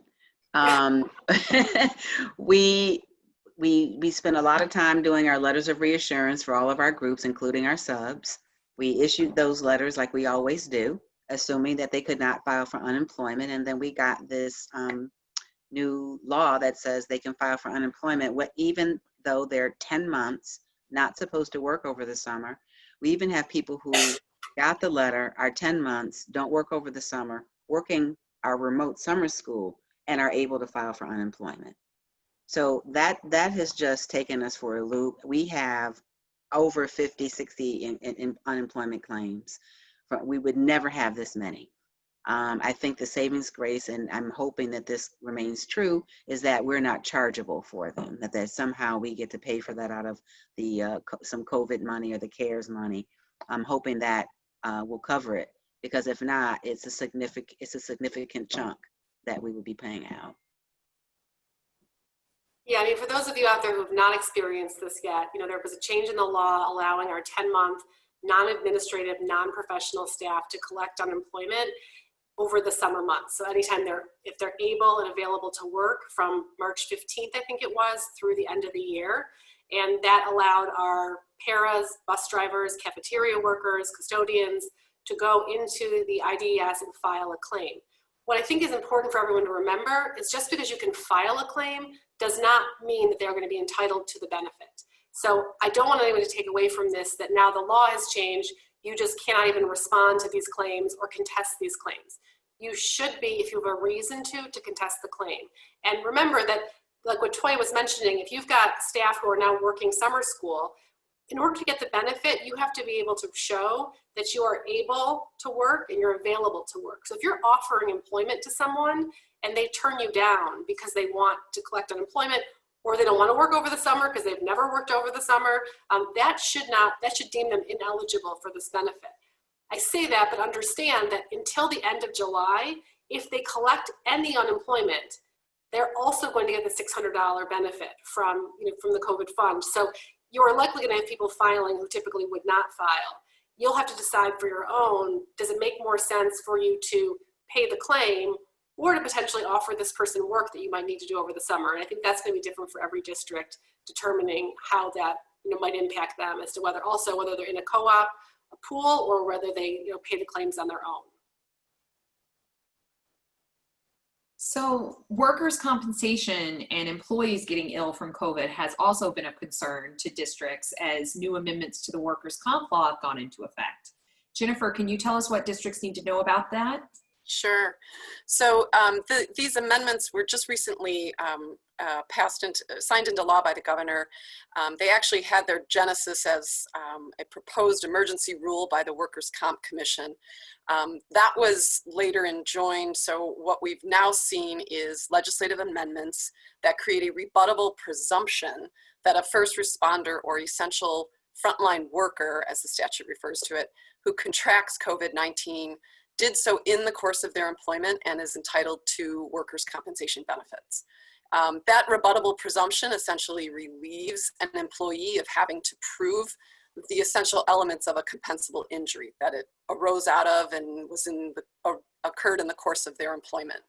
S2: We spent a lot of time doing our letters of reassurance for all of our groups, including our subs. We issued those letters like we always do, assuming that they could not file for unemployment. And then we got this new law that says they can file for unemployment, even though they're 10 months, not supposed to work over the summer. We even have people who got the letter, are 10 months, don't work over the summer, working our remote summer school, and are able to file for unemployment. So that has just taken us for a loop. We have over 50, 60 in unemployment claims. We would never have this many. I think the savings grace, and I'm hoping that this remains true, is that we're not chargeable for them, that somehow we get to pay for that out of the some COVID money or the CARES money. I'm hoping that will cover it, because if not, it's a significant chunk that we would be paying out.
S3: Yeah, I mean, for those of you out there who have not experienced this yet, there was a change in the law allowing our 10-month non-administrative, non-professional staff to collect unemployment over the summer months. So anytime if they're able and available to work from March 15th, I think it was, through the end of the year. And that allowed our paras, bus drivers, cafeteria workers, custodians to go into the IDES and file a claim. What I think is important for everyone to remember is just because you can file a claim does not mean that they're going to be entitled to the benefit. So I don't want anyone to take away from this that now the law has changed, you just cannot even respond to these claims or contest these claims. You should be, if you have a reason to contest the claim. And remember that, like what Toya was mentioning, if you've got staff who are now working summer school, in order to get the benefit, you have to be able to show that you are able to work and you're available to work. So if you're offering employment to someone and they turn you down because they want to collect unemployment, or they don't want to work over the summer because they've never worked over the summer, that should deem them ineligible for this benefit. I say that, but understand that until the end of July, if they collect any unemployment, they're also going to get the $600 benefit from the COVID fund. So you're likely going to have people filing who typically would not file. You'll have to decide for your own, does it make more sense for you to pay the claim or to potentially offer this person work that you might need to do over the summer? And I think that's going to be different for every district, determining how that might impact them as to whether they're in a co-op, a pool, or whether they pay the claims on their own.
S1: So workers' compensation and employees getting ill from COVID has also been of concern to districts as new amendments to the workers' comp law have gone into effect. Jennifer, can you tell us what districts need to know about that?
S5: Sure. So these amendments were just recently signed into law by the governor. They actually had their genesis as a proposed emergency rule by the Workers' Comp Commission. That was later enjoined. So what we've now seen is legislative amendments that create a rebuttable presumption that a first responder or essential frontline worker, as the statute refers to it, who contracts COVID-19 did so in the course of their employment and is entitled to workers' compensation benefits. That rebuttable presumption essentially relieves an employee of having to prove the essential elements of a compensable injury, that it arose out of and occurred in the course of their employment.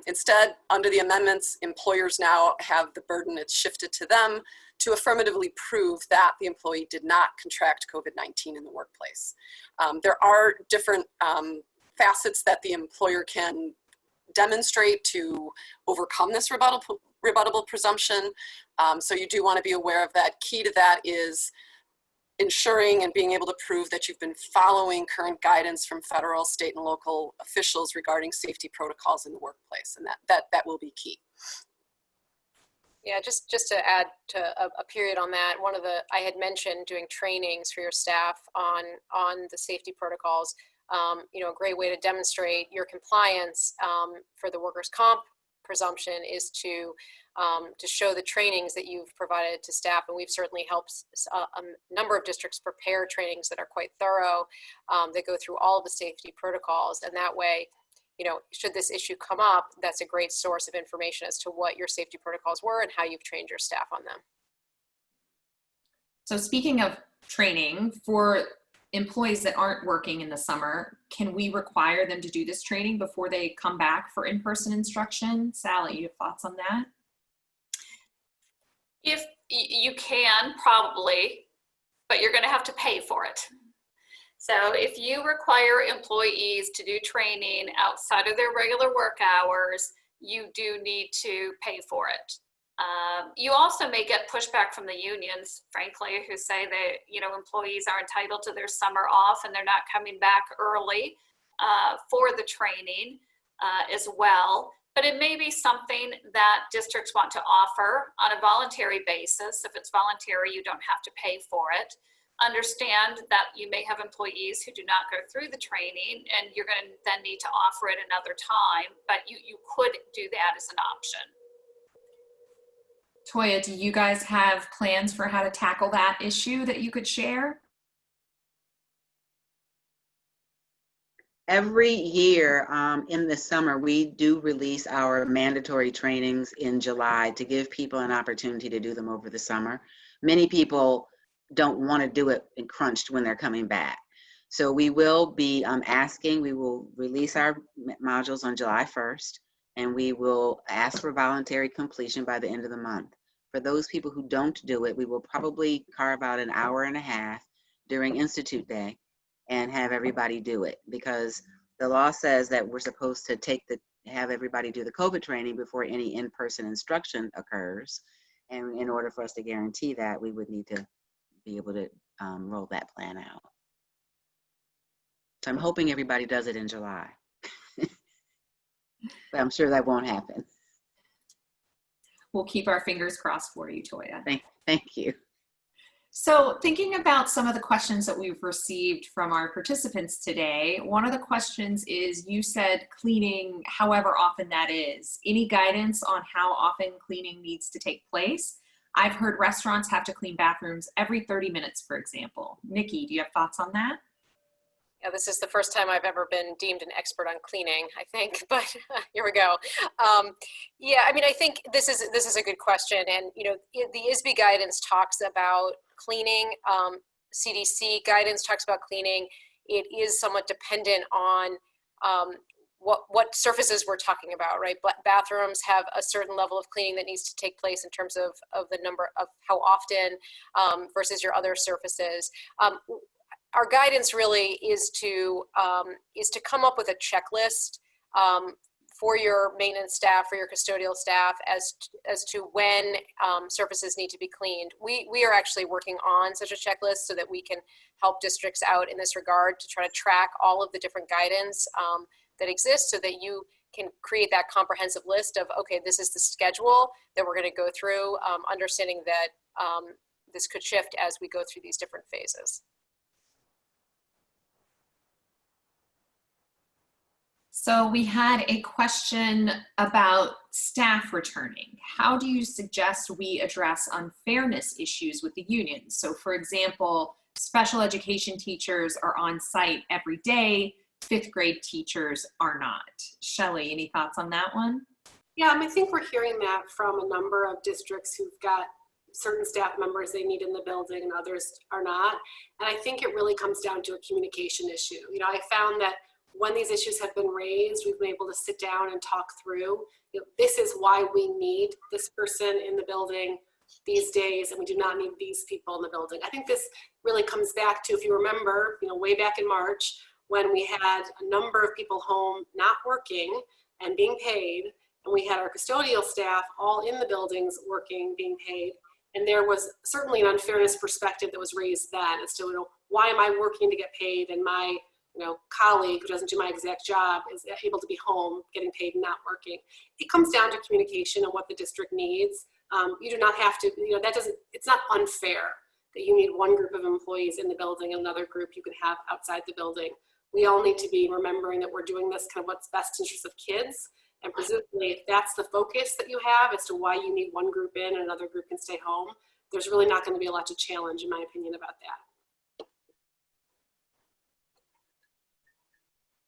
S5: Instead, under the amendments, employers now have the burden, it's shifted to them, to affirmatively prove that the employee did not contract COVID-19 in the workplace. There are different facets that the employer can demonstrate to overcome this rebuttable presumption. So you do want to be aware of that. Key to that is ensuring and being able to prove that you've been following current guidance from federal, state, and local officials regarding safety protocols in the workplace, and that will be key.
S6: Yeah, just to add to a period on that, I had mentioned doing trainings for your staff on the safety protocols. A great way to demonstrate your compliance for the workers' comp presumption is to show the trainings that you've provided to staff. And we've certainly helped a number of districts prepare trainings that are quite thorough, that go through all of the safety protocols. And that way, you know, should this issue come up, that's a great source of information as to what your safety protocols were and how you've trained your staff on them.
S1: So speaking of training, for employees that aren't working in the summer, can we require them to do this training before they come back for in-person instruction? Sally, you have thoughts on that?
S4: If you can, probably, but you're going to have to pay for it. So if you require employees to do training outside of their regular work hours, you do need to pay for it. You also may get pushback from the unions, frankly, who say that, you know, employees are entitled to their summer off and they're not coming back early for the training as well. But it may be something that districts want to offer on a voluntary basis. If it's voluntary, you don't have to pay for it. Understand that you may have employees who do not go through the training and you're going to then need to offer it another time, but you could do that as an option.
S1: Toya, do you guys have plans for how to tackle that issue that you could share?
S2: Every year in the summer, we do release our mandatory trainings in July to give people an opportunity to do them over the summer. Many people don't want to do it and crunched when they're coming back. So we will be we will release our modules on July 1st, and we will ask for voluntary completion by the end of the month. For those people who don't do it, we will probably carve out an hour and a half during Institute Day and have everybody do it, because the law says that we're supposed to have everybody do the COVID training before any in-person instruction occurs. And in order for us to guarantee that, we would need to be able to roll that plan out. So I'm hoping everybody does it in July, but I'm sure that won't happen.
S1: We'll keep our fingers crossed for you, Toya.
S2: Thank you.
S1: So thinking about some of the questions that we've received from our participants today, one of the questions is, you said cleaning however often that is. Any guidance on how often cleaning needs to take place? I've heard restaurants have to clean bathrooms every 30 minutes, for example. Nicki, do you have thoughts on that?
S6: Yeah, this is the first time I've ever been deemed an expert on cleaning, I think, but here we go. Yeah, I mean, I think this is a good question. And, you know, the ISB guidance talks about cleaning. CDC guidance talks about cleaning. It is somewhat dependent on what surfaces we're talking about, right? But bathrooms have a certain level of cleaning that needs to take place in terms of the number of how often versus your other surfaces. Our guidance really is to come up with a checklist for your maintenance staff, for your custodial staff, as to when surfaces need to be cleaned. We are actually working on such a checklist so that we can help districts out in this regard to try to track all of the different guidance that exists, so that you can create that comprehensive list of, okay, this is the schedule that we're going to go through, understanding that this could shift as we go through these different phases.
S1: So we had a question about staff returning. How do you suggest we address unfairness issues with the unions? So for example, special education teachers are on site every day, 5th grade teachers are not. Shelli, any thoughts on that one?
S3: Yeah, I think we're hearing that from a number of districts who've got certain staff members they need in the building and others are not. And I think it really comes down to a communication issue. You know, I found that when these issues have been raised, we've been able to sit down and talk through, you know, this is why we need this person in the building these days, and we do not need these people in the building. I think this really comes back to, if you remember, you know, way back in March, when we had a number of people home not working and being paid, and we had our custodial staff all in the buildings working, being paid, and there was certainly an unfairness perspective that was raised then as to, you know, why am I working to get paid and my colleague who doesn't do my exact job is able to be home getting paid and not working. It comes down to communication and what the district needs. You do not have to, it's not unfair that you need one group of employees in the building and another group you can have outside the building. We all need to be remembering that we're doing this kind of what's best interest of kids And presumably, if that's the focus that you have as to why you need one group in and another group can stay home, there's really not going to be a lot to challenge, in my opinion, about that.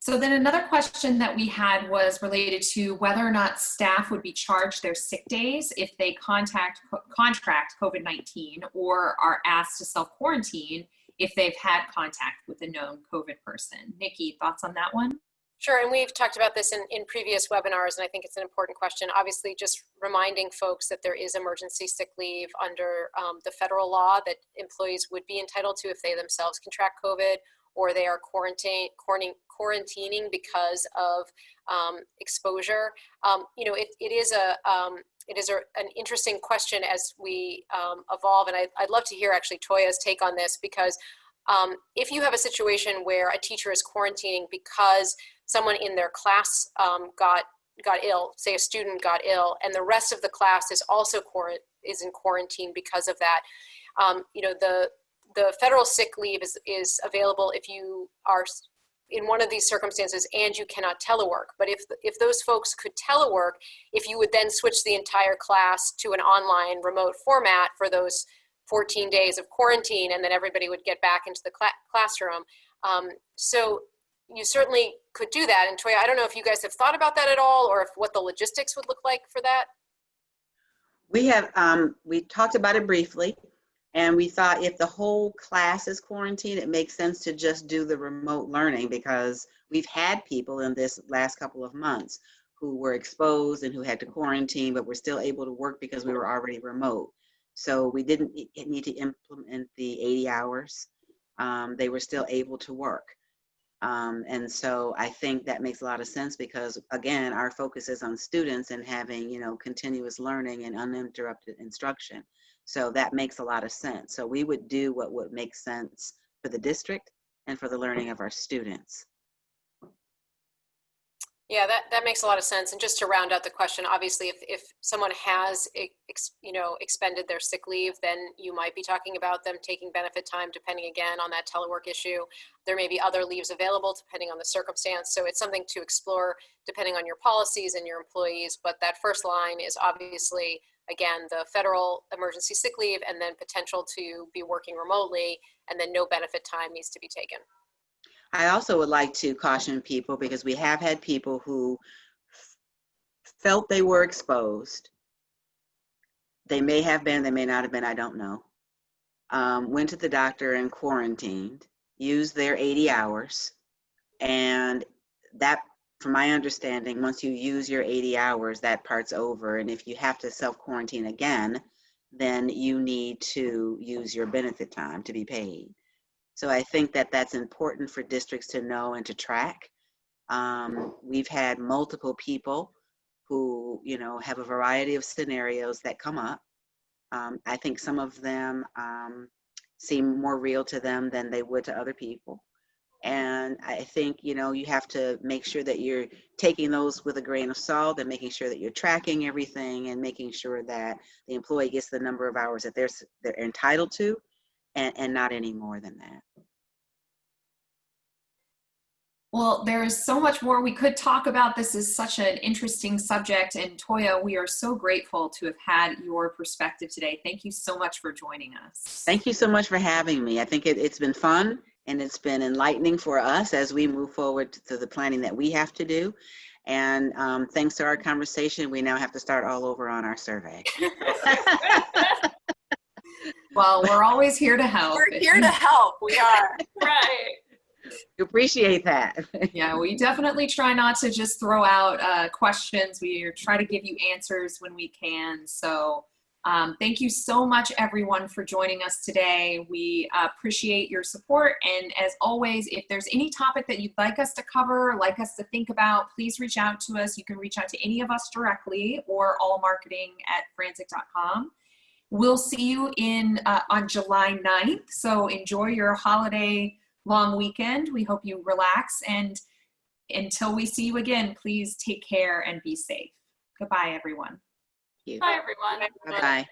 S1: So then another question that we had was related to whether or not staff would be charged their sick days if they contract COVID-19 or are asked to self-quarantine if they've had contact with a known COVID person. Nicki, thoughts on that one?
S6: Sure, and we've talked about this in previous webinars, and I think it's an important question. Obviously, just reminding folks that there is emergency sick leave under the federal law that employees would be entitled to if they themselves contract COVID or they are quarantining because of exposure. You know, it is an interesting question as we evolve, and I'd love to hear actually Toya's take on this, because if you have a situation where a teacher is quarantining because someone in their class got ill, say a student got ill, and the rest of the class is also in quarantine because of that, you know, the federal sick leave is available if you are in one of these circumstances and you cannot telework. But if those folks could telework, if you would then switch the entire class to an online remote format for those 14 days of quarantine, and then everybody would get back into the classroom. So you certainly could do that. And Toya, I don't know if you guys have thought about that at all, or if what the logistics would look like for that.
S2: We have, we talked about it briefly, and we thought if the whole class is quarantined, it makes sense to just do the remote learning, because we've had people in this last couple of months who were exposed and who had to quarantine, but were still able to work because we were already remote. So we didn't need to implement the 80 hours. They were still able to work. And so I think that makes a lot of sense, because again, our focus is on students and having, you know, continuous learning and uninterrupted instruction. So that makes a lot of sense. So we would do what would make sense for the district and for the learning of our students.
S6: Yeah, that makes a lot of sense. And just to round out the question, obviously, if someone has, expended their sick leave, then you might be talking about them taking benefit time, depending again on that telework issue. There may be other leaves available depending on the circumstance. So it's something to explore depending on your policies and your employees. But that first line is obviously, again, the federal emergency sick leave, and then potential to be working remotely, and then no benefit time needs to be taken.
S2: I also would like to caution people, because we have had people who felt they were exposed. They may have been, they may not have been, I don't know. Went to the doctor and quarantined, used their 80 hours. And that, from my understanding, once you use your 80 hours, that part's over. And if you have to self-quarantine again, then you need to use your benefit time to be paid. So I think that that's important for districts to know and to track. We've had multiple people who, you know, have a variety of scenarios that come up. I think some of them seem more real to them than they would to other people. And I think, you know, you have to make sure that you're taking those with a grain of salt, and making sure that you're tracking everything, and making sure that the employee gets the number of hours that they're entitled to, and not any more than that.
S1: Well, there is so much more we could talk about. This is such an interesting subject. And Toya, we are so grateful to have had your perspective today. Thank you so much for joining us.
S2: Thank you so much for having me. I think it's been fun, and it's been enlightening for us as we move forward to the planning that we have to do. And thanks to our conversation, we now have to start all over on our survey.
S1: Well, we're always here to help.
S5: We're here to help. We are.
S4: Right.
S2: We appreciate that.
S1: Yeah, we definitely try not to just throw out questions. We try to give you answers when we can. So thank you so much, everyone, for joining us today. We appreciate your support. And as always, if there's any topic that you'd like us to cover, like us to think about, please reach out to us. You can reach out to any of us directly, or allmarketing@franczek.com. We'll see you on July 9th. So enjoy your holiday long weekend. We hope you relax. And until we see you again, please take care and be safe. Goodbye, everyone.
S2: Thank you.
S4: Bye, everyone.
S2: Bye-bye.